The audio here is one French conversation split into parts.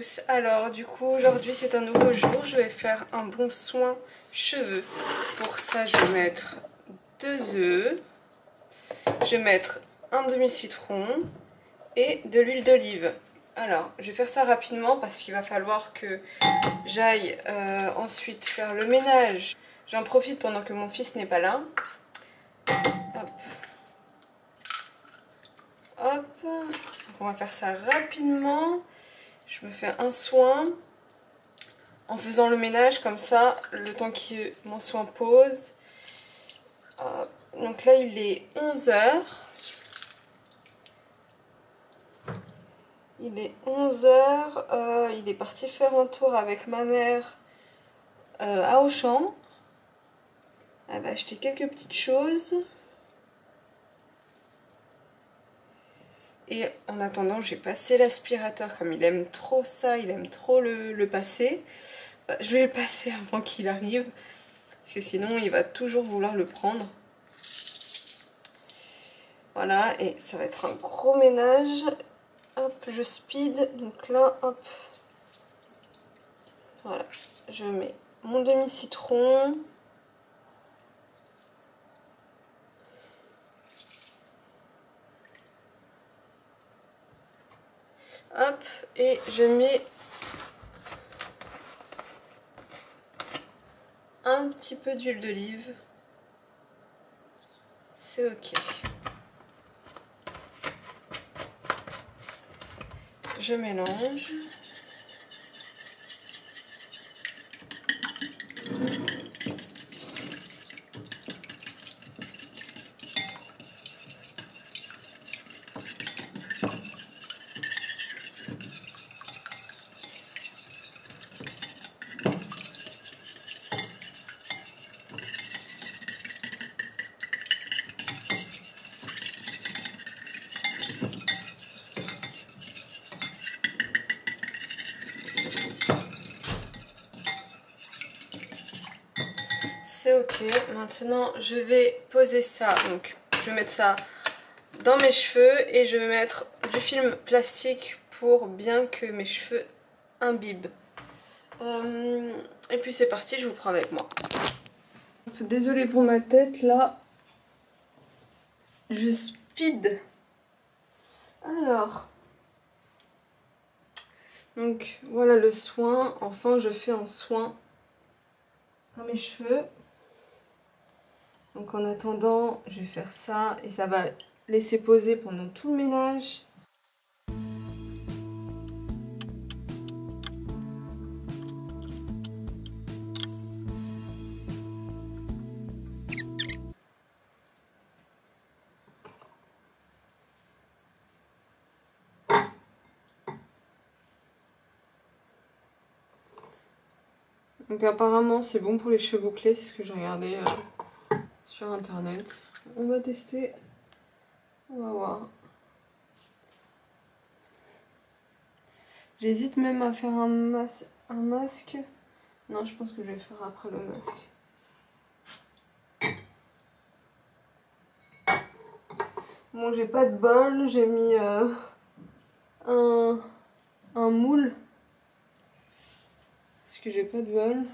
tous. Alors du coup aujourd'hui c'est un nouveau jour, je vais faire un bon soin cheveux. Pour ça je vais mettre 2 œufs, je vais mettre un demi-citron et de l'huile d'olive. Alors je vais faire ça rapidement parce qu'il va falloir que j'aille ensuite faire le ménage. J'en profite pendant que mon fils n'est pas là. Hop. Hop. Donc on va faire ça rapidement. Je me fais un soin en faisant le ménage comme ça, le temps que mon soin pose. Donc là il est 11 h. Il est 11 h. Il est parti faire un tour avec ma mère à Auchan. Elle va acheter quelques petites choses. Et en attendant, j'ai passé l'aspirateur comme il aime trop ça, il aime trop le passer. Je vais le passer avant qu'il arrive, parce que sinon il va toujours vouloir le prendre. Voilà, et ça va être un gros ménage. Hop, je speed, donc là, hop. Voilà, je mets mon demi-citron. Hop, et je mets un petit peu d'huile d'olive. C'est ok. Je mélange. C'est ok, maintenant je vais poser ça, donc je vais mettre ça dans mes cheveux et je vais mettre du film plastique pour bien que mes cheveux imbibent. Et puis c'est parti, je vous prends avec moi. Désolée pour ma tête là, je speed. Alors, donc voilà le soin, enfin je fais un soin à mes cheveux. Donc en attendant, je vais faire ça et ça va laisser poser pendant tout le ménage. Donc apparemment c'est bon pour les cheveux bouclés, c'est ce que j'ai regardé sur internet. On va tester, on va voir. J'hésite même à faire un masque. Non, je pense que je vais faire après le masque. Bon, j'ai pas de bol, j'ai mis un moule. Parce que j'ai pas de bol.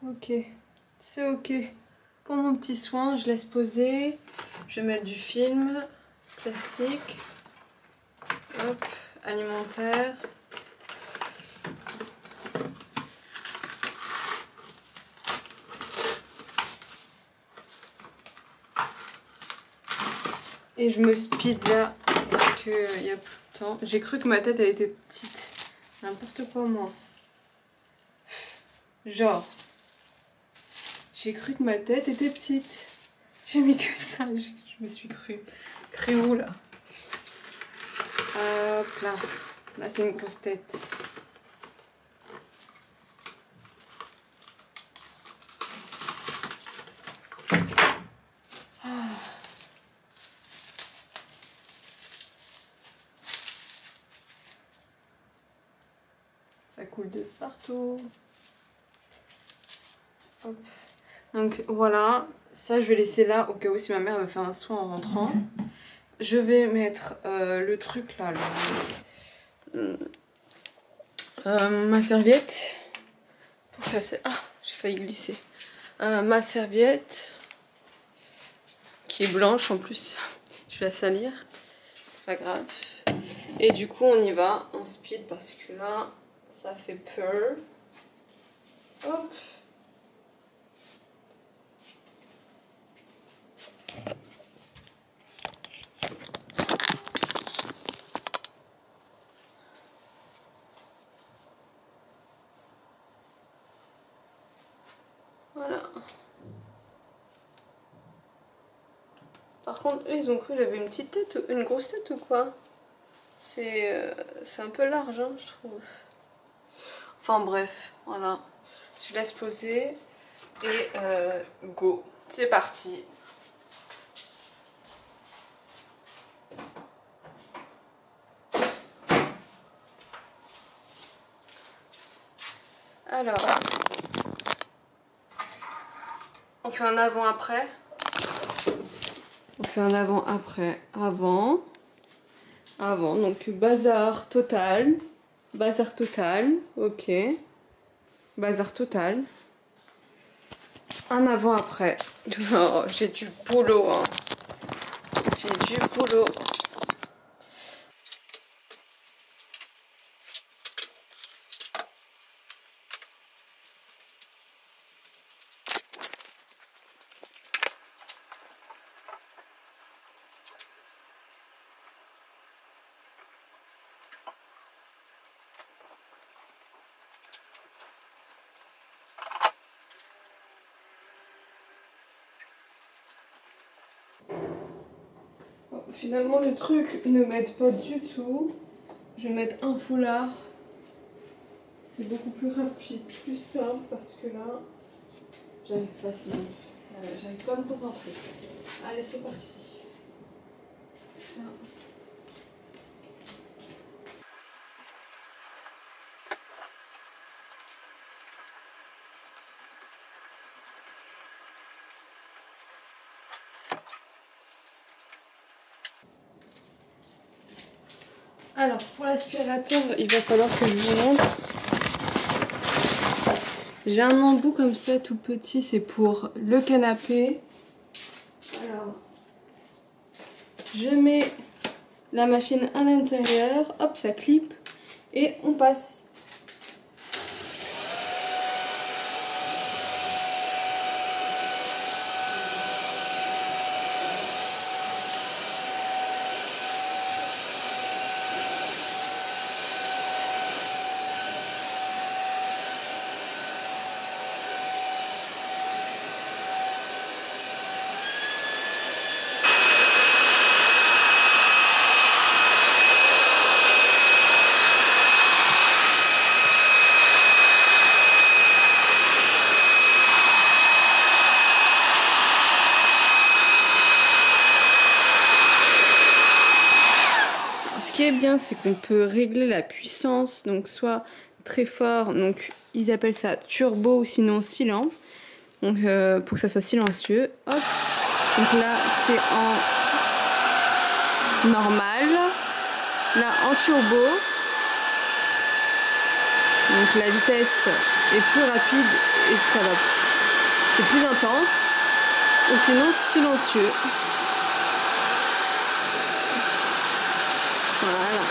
Ok, c'est ok. Pour mon petit soin, je laisse poser. Je vais mettre du film plastique. Hop, alimentaire. Et je me speed là parce qu'il y a plus de temps. J'ai cru que ma tête elle était petite. N'importe quoi moi. Genre. J'ai cru que ma tête était petite. J'ai mis que ça. Je me suis cru. Cru où là? Hop là. Là c'est une grosse tête. Ça coule de partout. Hop. Donc voilà, ça je vais laisser là au cas où si ma mère me fait un soin en rentrant. Je vais mettre le truc là, Ma serviette. Pour ça, c'est... Ah, j'ai failli glisser. Ma serviette. Qui est blanche en plus. Je vais la salir. C'est pas grave. Et du coup, on y va en speed parce que là, ça fait peur. Hop. Voilà. Par contre, eux, ils ont cru que j'avais une petite tête, une grosse tête ou quoi? C'est un peu large, hein, je trouve. Enfin bref, voilà. Je laisse poser et go. C'est parti. Alors, on fait un avant-après. On fait un avant-après. Avant, donc bazar total. Bazar total, ok. Bazar total. Un avant-après. Oh, j'ai du boulot, hein. J'ai du boulot. Finalement, le truc ne m'aide pas du tout. Je vais mettre un foulard. C'est beaucoup plus rapide, plus simple parce que là, j'arrive pas sinon. J'arrive pas à me concentrer. Allez, c'est parti. Ça. Alors, pour l'aspirateur, il va falloir que je vous montre. J'ai un embout comme ça, tout petit, c'est pour le canapé. Alors, je mets la machine à l'intérieur, hop, ça clip, et on passe. Ce qui est bien, c'est qu'on peut régler la puissance, donc soit très fort, donc ils appellent ça turbo ou sinon silent, donc pour que ça soit silencieux. Hop, donc là c'est en normal, là en turbo, donc la vitesse est plus rapide et ça va, c'est plus intense, ou sinon silencieux. Voilà.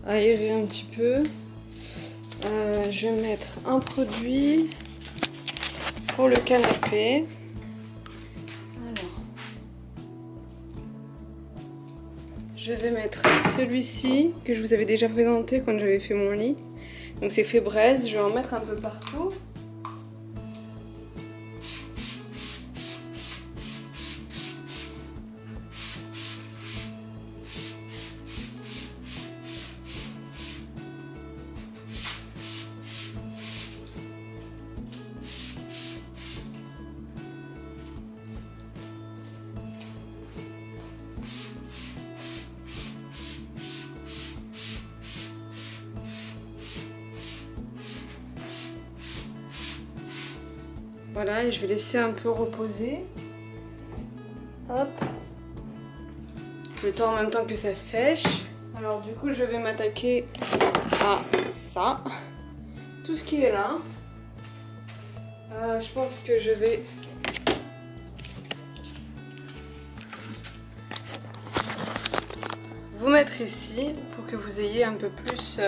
aérer un petit peu. Je vais mettre un produit pour le canapé. Alors, je vais mettre celui-ci que je vous avais déjà présenté quand j'avais fait mon lit. Donc c'est fait braise, je vais en mettre un peu partout. Voilà, et je vais laisser un peu reposer. Hop. Le temps en même temps que ça sèche. Alors du coup, je vais m'attaquer à ça. Tout ce qui est là. Je pense que je vais... vous mettre ici pour que vous ayez un peu plus...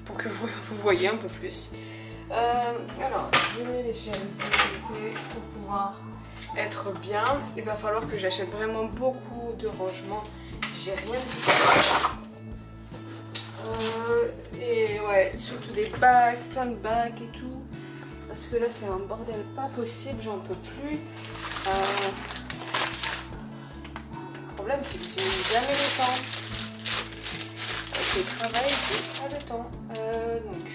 pour que vous voyez un peu plus. Alors, je mets les chaises de côté pour pouvoir être bien. Il va falloir que j'achète vraiment beaucoup de rangements. J'ai rien du tout. Et ouais, surtout des bacs, plein de bacs et tout. Parce que là, c'est un bordel pas possible, j'en peux plus. Le problème, c'est que j'ai jamais le temps. Avec le travail, j'ai pas le temps. Donc...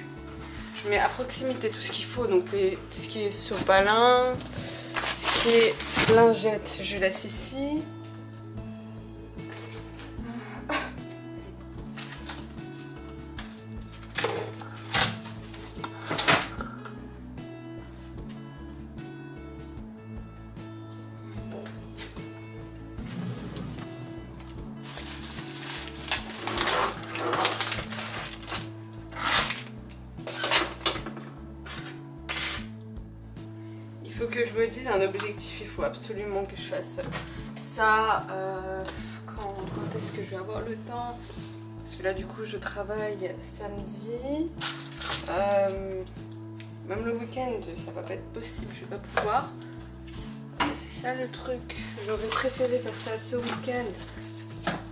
je mets à proximité tout ce qu'il faut, donc tout ce qui est sopalin, ce qui est lingette, je laisse ici. Il faut que je me dise un objectif, il faut absolument que je fasse ça. Quand est-ce que je vais avoir le temps? Parce que là du coup je travaille samedi. Même le week-end ça va pas être possible, je vais pas pouvoir. C'est ça le truc, j'aurais préféré faire ça ce week-end.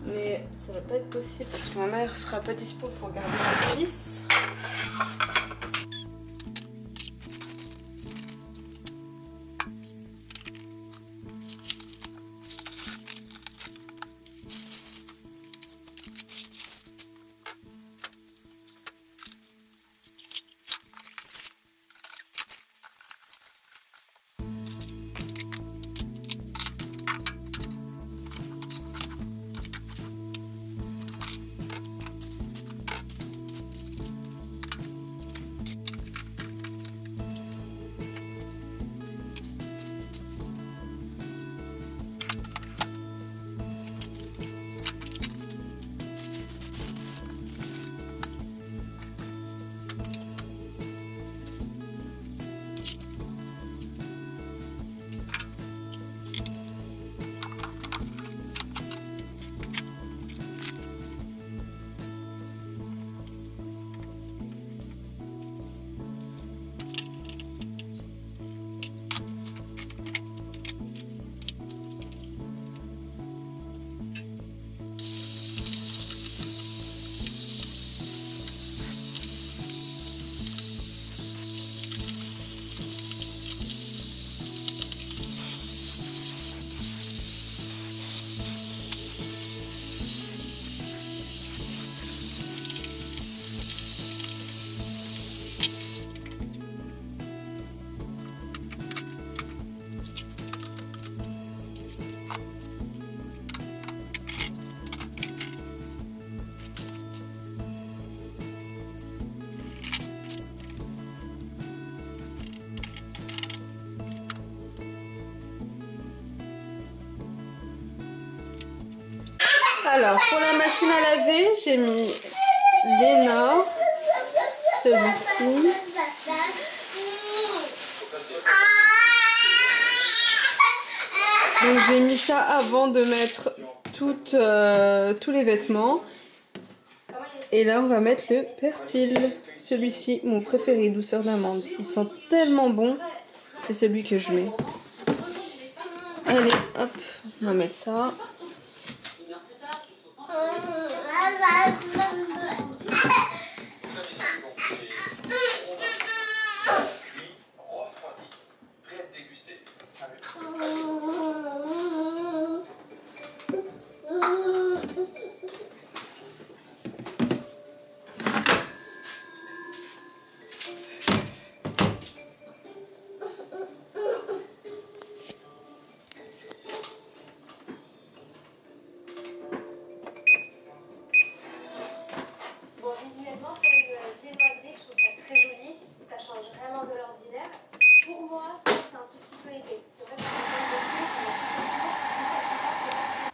Mais ça va pas être possible parce que ma mère sera pas dispo pour garder mon fils. Alors, pour la machine à laver, j'ai mis Lénore, celui-ci. Donc j'ai mis ça avant de mettre tous les vêtements. Et là, on va mettre le persil. Celui-ci, mon préféré, douceur d'amande. Il sent tellement bon. C'est celui que je mets. Allez, hop, on va mettre ça.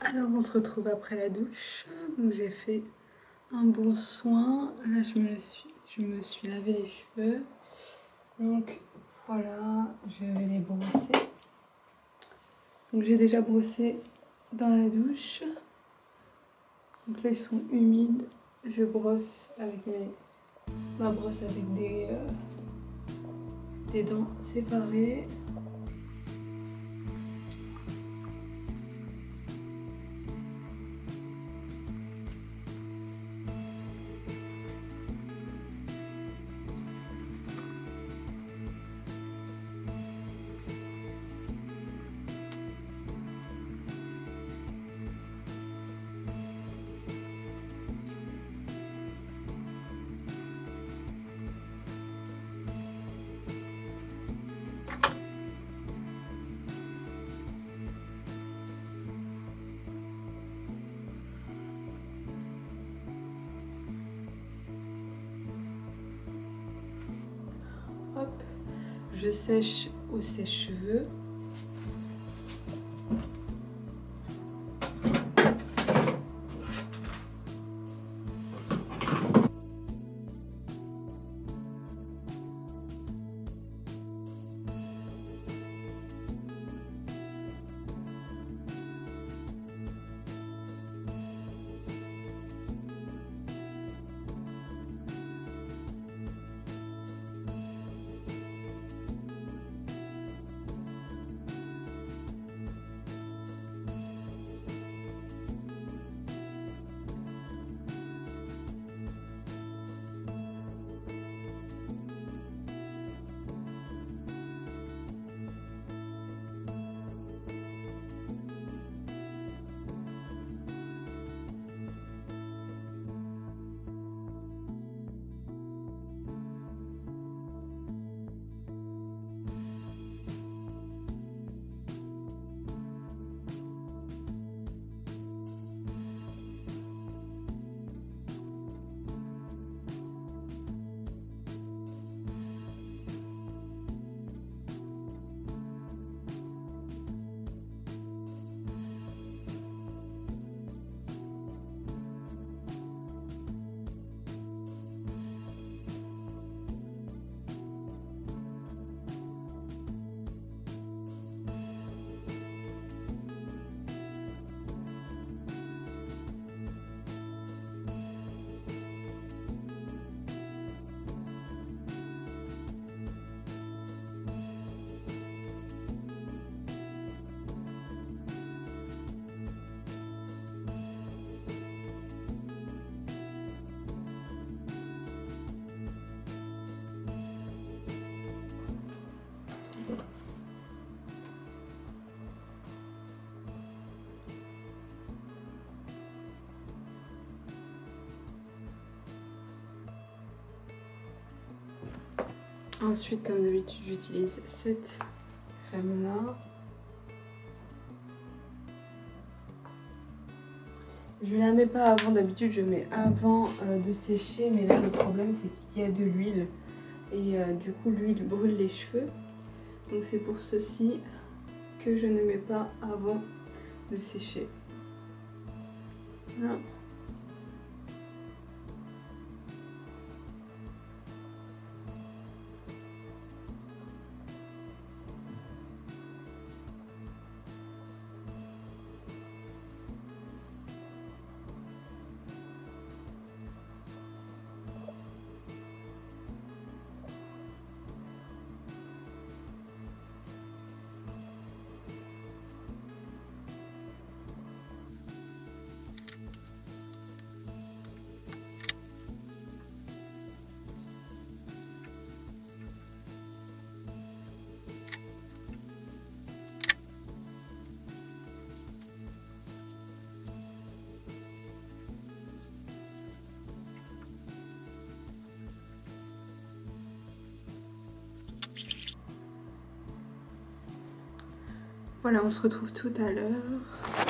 Alors on se retrouve après la douche. Donc j'ai fait un bon soin. Là je me suis lavé les cheveux. Donc voilà, je vais les brosser. Donc j'ai déjà brossé dans la douche. Donc là ils sont humides. Je brosse avec ma brosse avec des dents séparées. Hop, je sèche au sèche-cheveux. Ensuite, comme d'habitude, j'utilise cette crème-là. Je la mets pas avant, d'habitude je mets avant de sécher, mais là le problème c'est qu'il y a de l'huile et du coup l'huile brûle les cheveux. Donc c'est pour ceci que je ne mets pas avant de sécher. Voilà. Voilà, on se retrouve tout à l'heure.